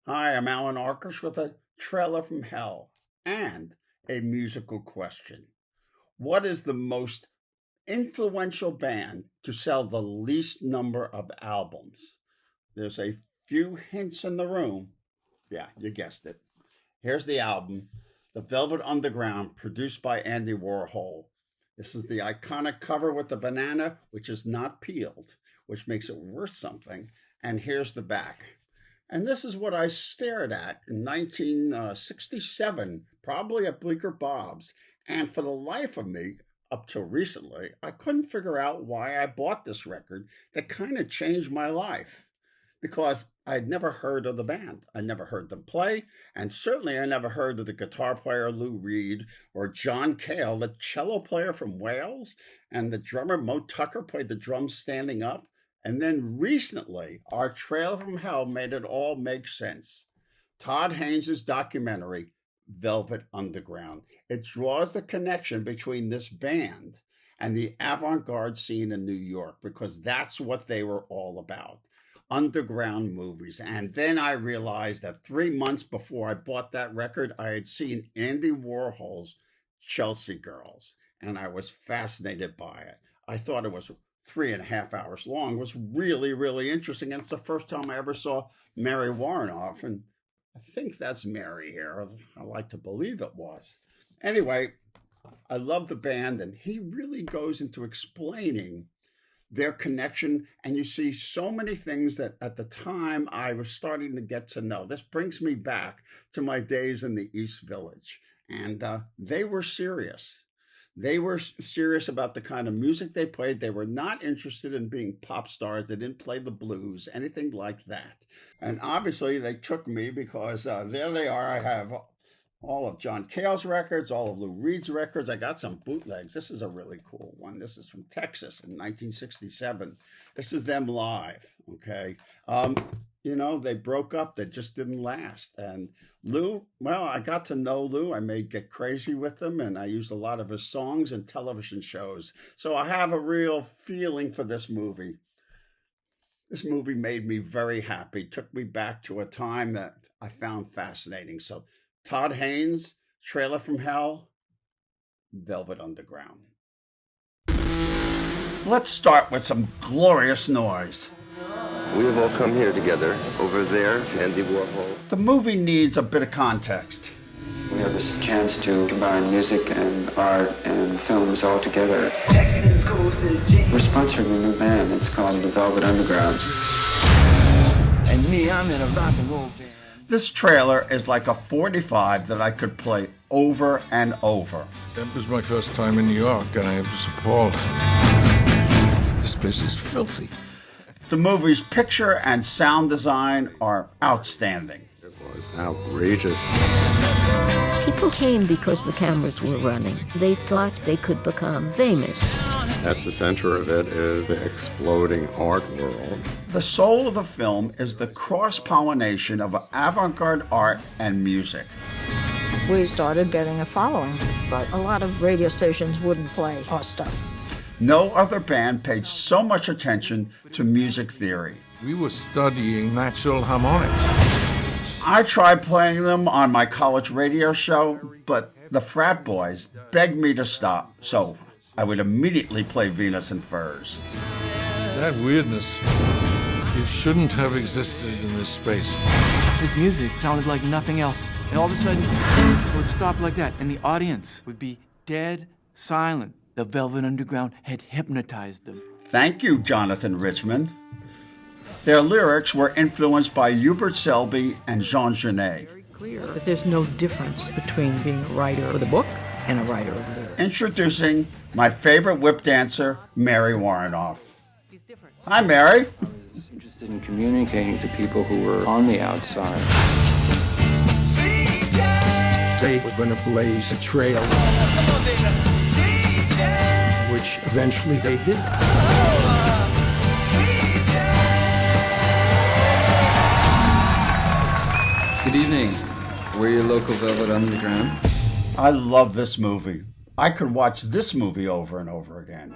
Hi, I'm Allan Arkush with a trailer from hell and a musical question. What is the most influential band to sell the least number of albums? There's a few hints in the room. Yeah, you guessed it. Here's the album, The Velvet Underground, produced by Andy Warhol. This is the iconic cover with the banana, which is not peeled, which makes it worth something. And here's the back. And this is what I stared at in 1967, probably at Bleecker Bob's. And for the life of me, up till recently, I couldn't figure out why I bought this record that kind of changed my life. Because I'd never heard of the band. I never heard them play, and certainly I never heard of the guitar player Lou Reed or John Cale, the cello player from Wales, and the drummer Mo Tucker played the drums standing up. And then recently, our trailer from hell made it all make sense. Todd Haynes' documentary, Velvet Underground. It draws the connection between this band and the avant-garde scene in New York, because that's what they were all about. Underground movies. And then I realized that 3 months before I bought that record, I had seen Andy Warhol's Chelsea Girls, and I was fascinated by it. I thought it was 3.5 hours long. It was really, really interesting. And it's the first time I ever saw Mary Warrenoff, and I think that's Mary here. I like to believe it was. Anyway, I love the band, and he really goes into explaining their connection, and you see so many things that at the time I was starting to get to know. This brings me back to my days in the East Village, and they were serious. They were serious about the kind of music they played. They were not interested in being pop stars. They didn't play the blues, anything like that. And obviously they took me because there they are. I have all of John Cale's records, all of Lou Reed's records. I got some bootlegs. This is a really cool one. This is from Texas in 1967. This is them live, okay? They broke up. They just didn't last. And Lou, well, I got to know Lou. I may get crazy with him, and I used a lot of his songs and television shows. So I have a real feeling for this movie. This movie made me very happy, took me back to a time that I found fascinating. So Todd Haynes, Trailer from Hell, Velvet Underground. Let's start with some glorious noise. We have all come here together. Over there, Andy Warhol. The movie needs a bit of context. We have this chance to combine music and art and films all together. We're sponsoring a new band. It's called the Velvet Underground. And me, I'm in a rock and roll band. This trailer is like a 45 that I could play over and over. That was my first time in New York, and I was appalled. This place is filthy. The movie's picture and sound design are outstanding. It was outrageous. People came because the cameras were running. They thought they could become famous. At the center of it is the exploding art world. The soul of the film is the cross-pollination of avant-garde art and music. We started getting a following, but a lot of radio stations wouldn't play our stuff. No other band paid so much attention to music theory. We were studying natural harmonics. I tried playing them on my college radio show, but the frat boys begged me to stop, so I would immediately play Venus in Furs. That weirdness, it shouldn't have existed in this space. His music sounded like nothing else, and all of a sudden, it would stop like that, and the audience would be dead silent. The Velvet Underground had hypnotized them. Thank you, Jonathan Richman. Their lyrics were influenced by Hubert Selby and Jean Genet. Very clear that there's no difference between being a writer of the book and a writer of lyrics. Introducing my favorite whip dancer, Mary Warrenoff. Hi, Mary. I was interested in communicating to people who were on the outside. They were going to blaze a trail, which eventually they did. Good evening. We're your local Velvet Underground. I love this movie. I could watch this movie over and over again.